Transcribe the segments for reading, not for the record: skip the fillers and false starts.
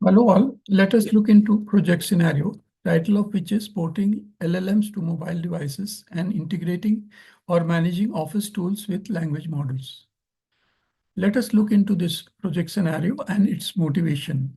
Hello all, let us look into project scenario, title of which is porting LLMs to mobile devices and integrating or managing office tools with language models. Let us look into this project scenario and its motivation.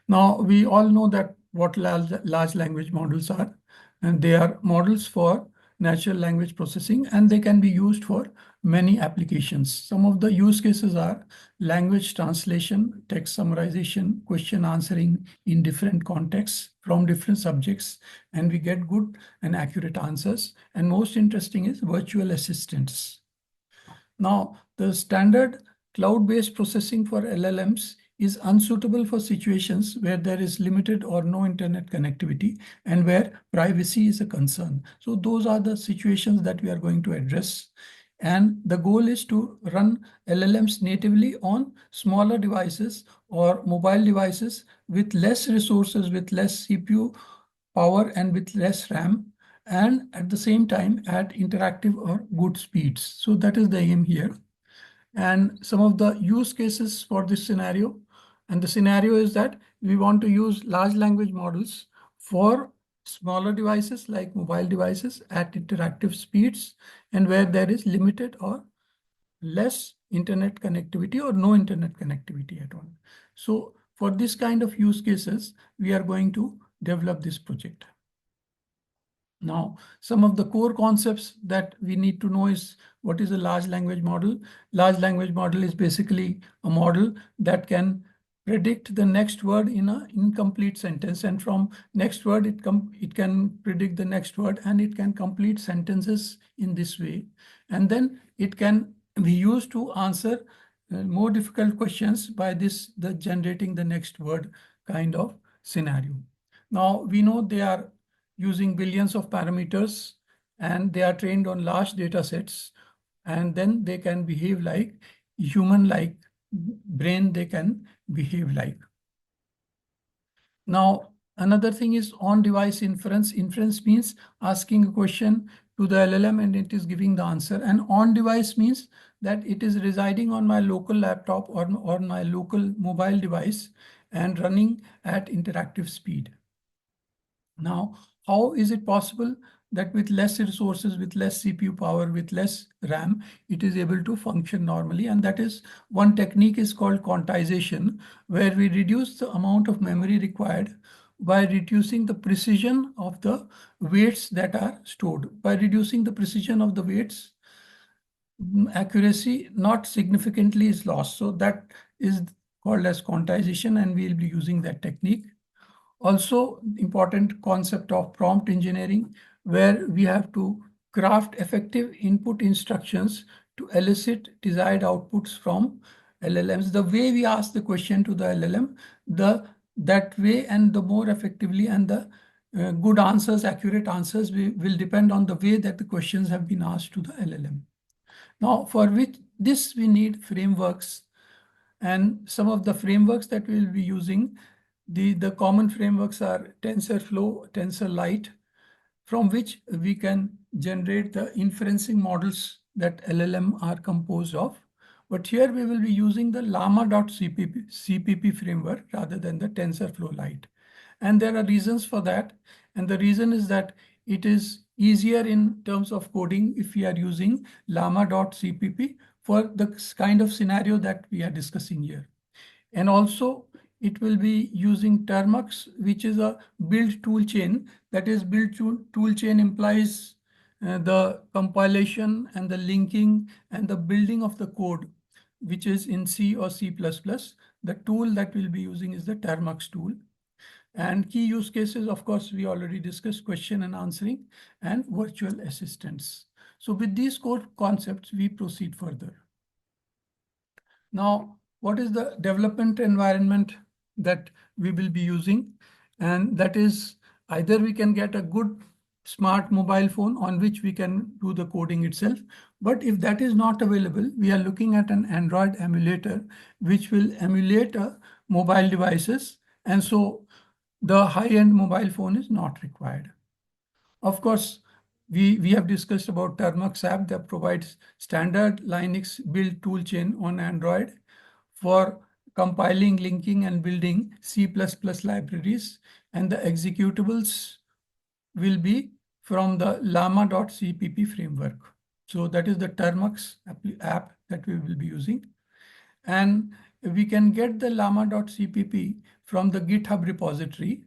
Now, we all know that what large language models are, and they are models for natural language processing, and they can be used for many applications. Some of the use cases are language translation, text summarization, question answering in different contexts from different subjects, and we get good and accurate answers. And most interesting is virtual assistants. Now, the standard cloud-based processing for LLMs is unsuitable for situations where there is limited or no internet connectivity and where privacy is a concern. So those are the situations that we are going to address. And the goal is to run LLMs natively on smaller devices or mobile devices with less resources, with less CPU power and with less RAM, and at the same time at interactive or good speeds. So that is the aim here. And some of the use cases for this scenario, and the scenario is that we want to use large language models for smaller devices like mobile devices at interactive speeds and where there is limited or less internet connectivity or no internet connectivity at all. So for this kind of use cases, we are going to develop this project. Now, some of the core concepts that we need to know is what is a large language model. Large language model is basically a model that can predict the next word in an incomplete sentence, and from next word it can predict the next word, and it can complete sentences in this way, and then it can be used to answer more difficult questions by the generating the next word kind of scenario. Now we know they are using billions of parameters and they are trained on large data sets, and then they can behave like human-like brain they can behave like. Now, another thing is on-device inference. Inference means asking a question to the LLM and it is giving the answer. And on-device means that it is residing on my local laptop or my local mobile device and running at interactive speed. Now, how is it possible that with less resources, with less CPU power, with less RAM, it is able to function normally? And that is one technique is called quantization, where we reduce the amount of memory required by reducing the precision of the weights that are stored. By reducing the precision of the weights, accuracy not significantly is lost. So that is called as quantization, and we'll be using that technique. Also, important concept of prompt engineering, where we have to craft effective input instructions to elicit desired outputs from LLMs. The way we ask the question to the LLM, that way and the more effectively and the good answers, accurate answers will depend on the way that the questions have been asked to the LLM. Now, for which this we need frameworks, and some of the frameworks that we'll be using, the common frameworks are TensorFlow, TensorLite, from which we can generate the inferencing models that LLM are composed of. But here we will be using the llama.cpp framework rather than the TensorFlow Lite. And there are reasons for that. And the reason is that it is easier in terms of coding if we are using llama.cpp for the kind of scenario that we are discussing here. And also it will be using Termux, which is a build tool chain. That is, build tool chain implies the compilation and the linking and the building of the code, which is in C or C++. The tool that we'll be using is the Termux tool. And key use cases, of course, we already discussed question and answering and virtual assistants. So with these core concepts, we proceed further. Now, what is the development environment that we will be using? And that is either we can get a good smart mobile phone on which we can do the coding itself. But if that is not available, we are looking at an Android emulator, which will emulate mobile devices. And so the high-end mobile phone is not required. Of course, we have discussed about Termux app that provides standard Linux build toolchain on Android for compiling, linking, and building C++ libraries, and the executables will be from the llama.cpp framework. So that is the Termux app that we will be using. And we can get the llama.cpp from the GitHub repository.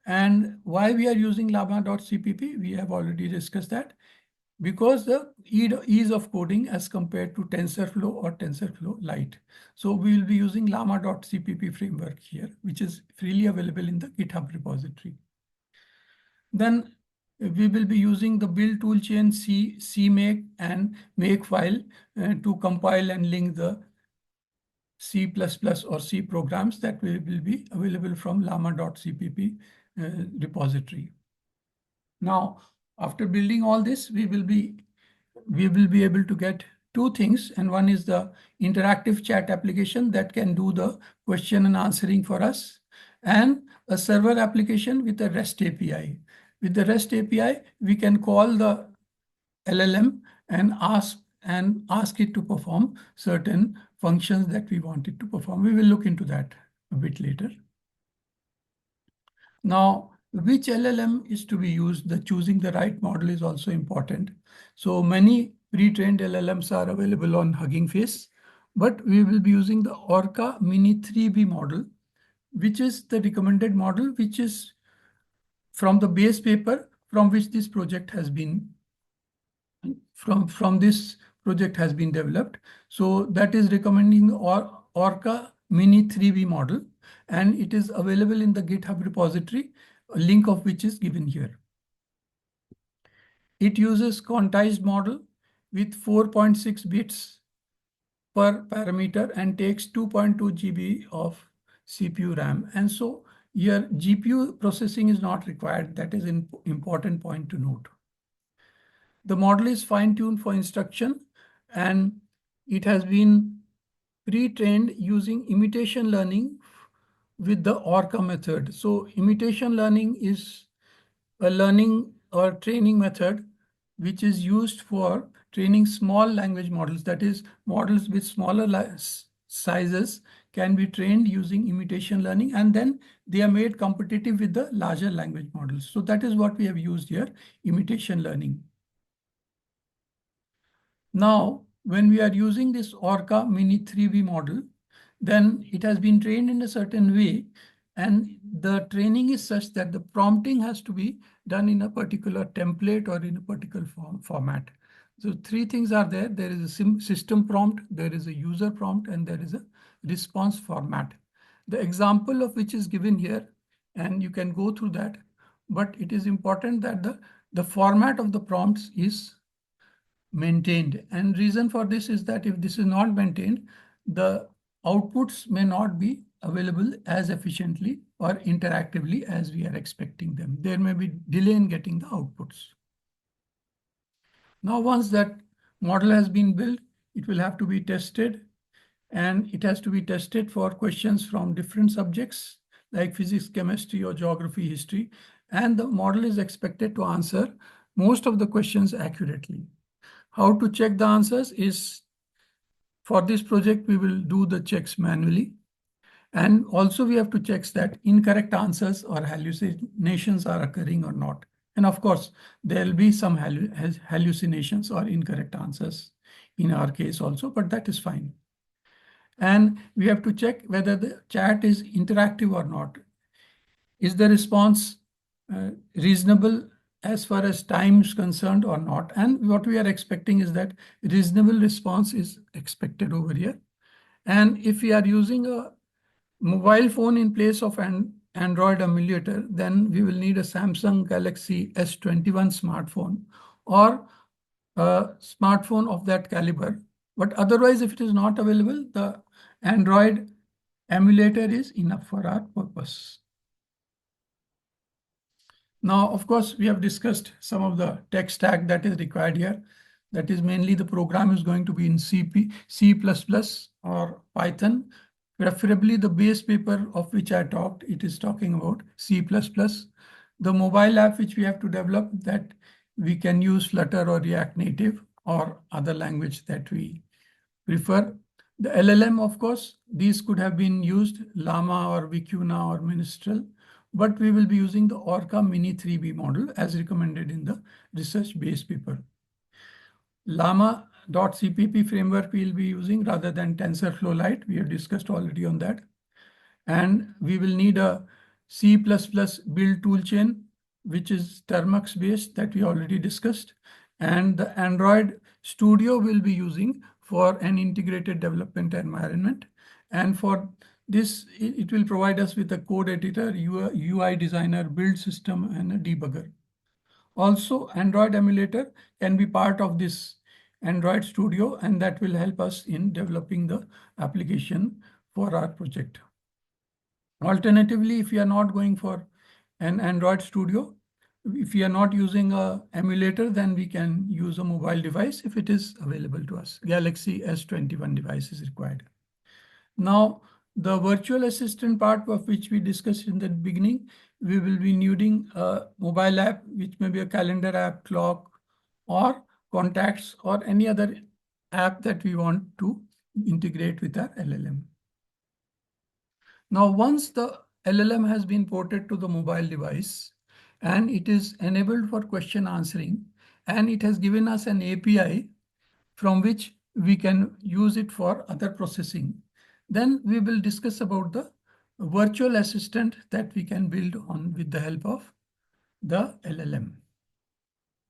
And why we are using llama.cpp, we have already discussed that. Because the ease of coding as compared to TensorFlow or TensorFlow Lite. So we will be using llama.cpp framework here, which is freely available in the GitHub repository. Then we will be using the build toolchain CMake and makefile to compile and link the C++ or C programs that will be available from llama.cpp repository. Now, after building all this, we will be able to get two things. And one is the interactive chat application that can do the question and answering for us, and a server application with a REST API. With the REST API, we can call the LLM and ask it to perform certain functions that we want it to perform. We will look into that a bit later. Now, which LLM is to be used? The choosing the right model is also important. So many pre-trained LLMs are available on Hugging Face, but we will be using the Orca Mini 3B model, which is the recommended model, which is from the base paper from which this project has been developed. So that is recommending the Orca Mini 3B model, and it is available in the GitHub repository, a link of which is given here. It uses quantized model with 4.6 bits per parameter and takes 2.2 GB of CPU RAM. And so your GPU processing is not required. That is an important point to note. The model is fine-tuned for instruction, and it has been pre-trained using imitation learning with the Orca method. So imitation learning is a learning or training method which is used for training small language models. That is, models with smaller sizes can be trained using imitation learning, and then they are made competitive with the larger language models. So that is what we have used here, imitation learning. Now, when we are using this Orca Mini 3B model, then it has been trained in a certain way, and the training is such that the prompting has to be done in a particular template or in a particular format. So three things are there. There is a system prompt, there is a user prompt, and there is a response format. The example of which is given here, and you can go through that, but it is important that the format of the prompts is maintained. And reason for this is that if this is not maintained, the outputs may not be available as efficiently or interactively as we are expecting them. There may be delay in getting the outputs. Now, once that model has been built, it will have to be tested, and it has to be tested for questions from different subjects like physics, chemistry, or geography, history. And the model is expected to answer most of the questions accurately. How to check the answers is, for this project, we will do the checks manually. And also we have to check that incorrect answers or hallucinations are occurring or not. And of course, there will be some hallucinations or incorrect answers in our case also, but that is fine. And we have to check whether the chat is interactive or not. Is the response reasonable as far as time is concerned or not? And what we are expecting is that reasonable response is expected over here. And if we are using a mobile phone in place of an Android emulator, then we will need a Samsung Galaxy S21 smartphone or a smartphone of that caliber. But otherwise, if it is not available, the Android emulator is enough for our purpose. Now, of course, we have discussed some of the tech stack that is required here. That is mainly the program is going to be in C++ or Python. Preferably the base paper of which I talked, it is talking about C++. The mobile app which we have to develop, that we can use Flutter or React Native or other language that we prefer. The LLM, of course, these could have been used, Llama or Vicuna or Ministral, but we will be using the Orca Mini 3B model as recommended in the research-based paper. Llama.cpp framework we'll be using rather than TensorFlow Lite. We have discussed already on that. And we will need a C++ build toolchain, which is Termux based that we already discussed. And the Android Studio will be using for an integrated development environment. And for this, it will provide us with a code editor, UI designer, build system, and a debugger. Also, Android emulator can be part of this Android Studio, and that will help us in developing the application for our project. Alternatively, if you are not going for an Android Studio, if you are not using a emulator, then we can use a mobile device if it is available to us. Galaxy S21 device is required. Now, the virtual assistant part of which we discussed in the beginning, we will be needing a mobile app, which may be a calendar app, clock, or contacts, or any other app that we want to integrate with our LLM. Now, once the LLM has been ported to the mobile device and it is enabled for question answering, and it has given us an API from which we can use it for other processing, then we will discuss about the virtual assistant that we can build on with the help of the LLM.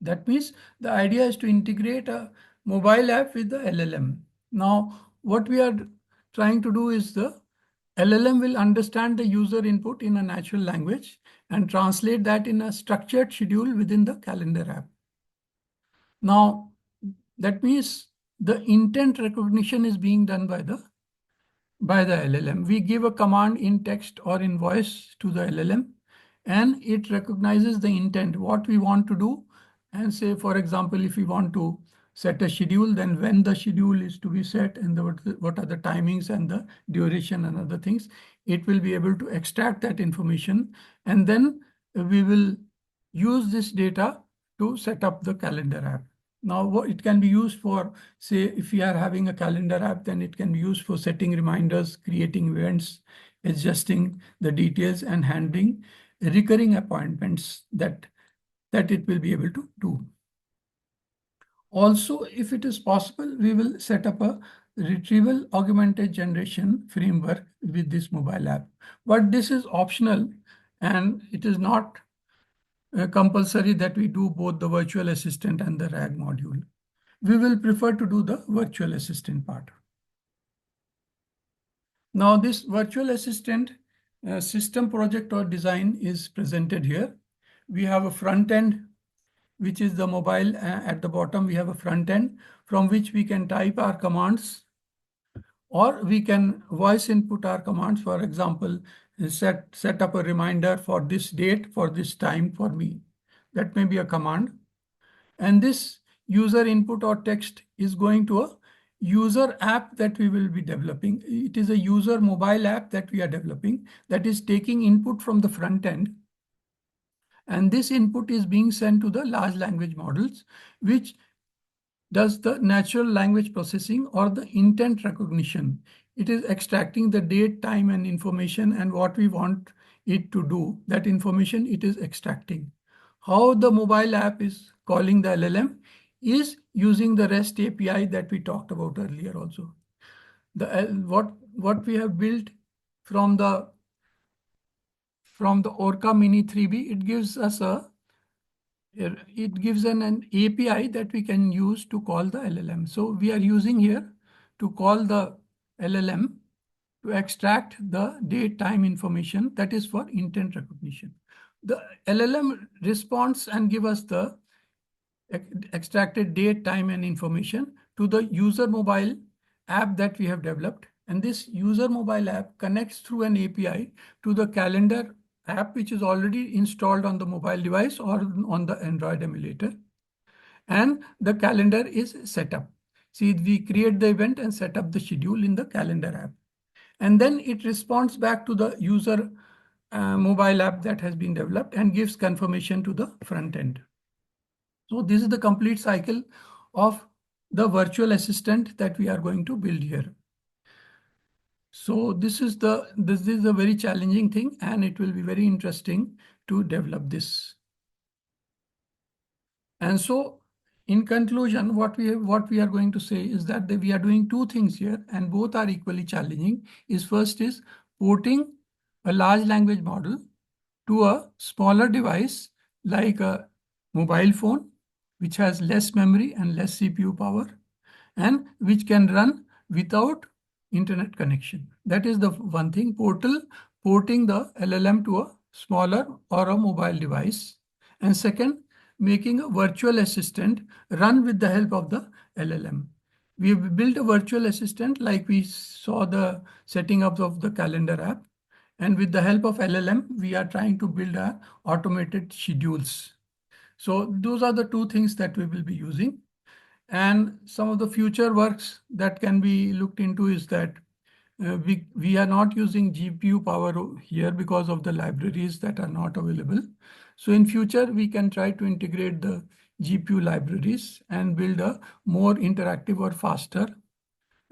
That means the idea is to integrate a mobile app with the LLM. Now, what we are trying to do is the LLM will understand the user input in a natural language and translate that in a structured schedule within the calendar app. Now, that means the intent recognition is being done by the LLM. We give a command in text or in voice to the LLM, and it recognizes the intent, what we want to do. And say, for example, if we want to set a schedule, then when the schedule is to be set and what are the timings and the duration and other things, it will be able to extract that information. And then we will use this data to set up the calendar app. Now, it can be used for, say, if we are having a calendar app, then it can be used for setting reminders, creating events, adjusting the details, and handling recurring appointments that it will be able to do. Also, if it is possible, we will set up a retrieval augmented generation framework with this mobile app. But this is optional, and it is not compulsory that we do both the virtual assistant and the RAG module. We will prefer to do the virtual assistant part. Now, this virtual assistant system project or design is presented here. We have a front end, which is the mobile. At the bottom, we have a front end from which we can type our commands, or we can voice input our commands. For example, set up a reminder for this date, for this time for me. That may be a command. And this user input or text is going to a user app that we will be developing. It is a user mobile app that we are developing that is taking input from the front end. And this input is being sent to the large language models, which does the natural language processing or the intent recognition. It is extracting the date, time, and information, and what we want it to do, that information it is extracting. How the mobile app is calling the LLM is using the REST API that we talked about earlier also. What we have built from the Orca Mini 3B, it gives us an API that we can use to call the LLM. So we are using here to call the LLM to extract the date, time information that is for intent recognition. The LLM responds and give us the extracted date, time, and information to the user mobile app that we have developed. And this user mobile app connects through an API to the calendar app, which is already installed on the mobile device or on the Android emulator. And the calendar is set up. See, we create the event and set up the schedule in the calendar app. And then it responds back to the user mobile app that has been developed and gives confirmation to the front end. So this is the complete cycle of the virtual assistant that we are going to build here. So this is a very challenging thing, and it will be very interesting to develop this. And so, in conclusion, what we are going to say is that we are doing two things here, and both are equally challenging. First is porting a large language model to a smaller device like a mobile phone, which has less memory and less CPU power, and which can run without internet connection. That is the one thing, porting the LLM to a smaller or a mobile device. And second, making a virtual assistant run with the help of the LLM. We have built a virtual assistant like we saw the setting up of the calendar app. And with the help of LLM, we are trying to build our automated schedules. So those are the two things that we will be using. And some of the future works that can be looked into is that we are not using GPU power here because of the libraries that are not available. So in future, we can try to integrate the GPU libraries and build a more interactive or faster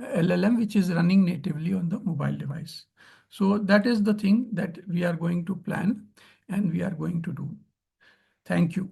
LLM, which is running natively on the mobile device. So that is the thing that we are going to plan and we are going to do. Thank you.